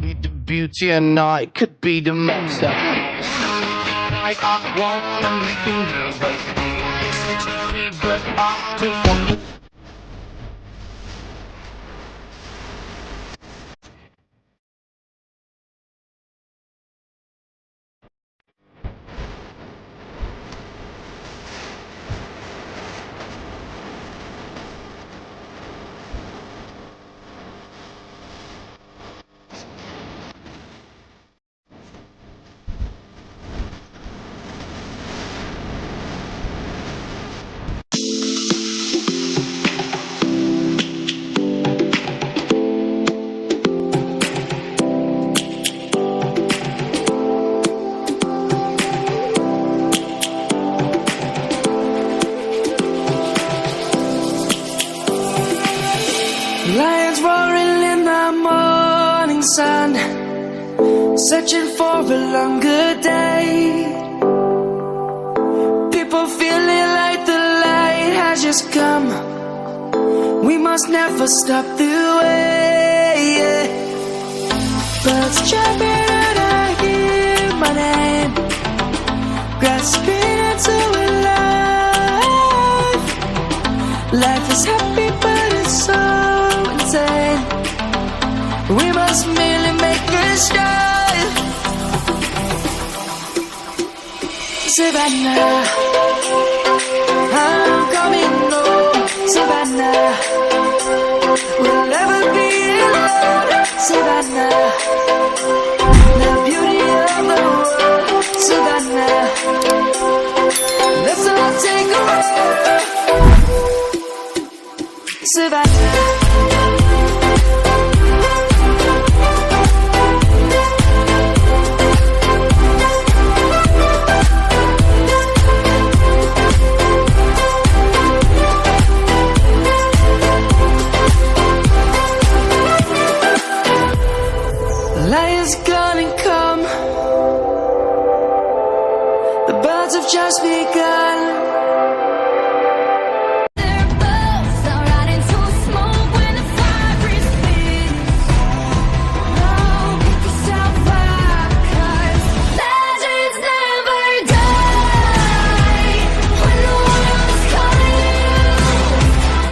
Be the beauty and I could be the monster. I wanna make you but I don't want to. Lions roaring in the morning sun, searching for a longer day. People feeling like the light has just come. We must never stop the way. Birds jumping and I hear my name, grasping into a life. Life is happy but it's so insane. We must merely make a start. Savannah, I'm coming home. Savannah, we'll never be alone. Savannah, the beauty of the world. Savannah, let's all take a ride. Savannah. Lions gonna come. The birds have just begun.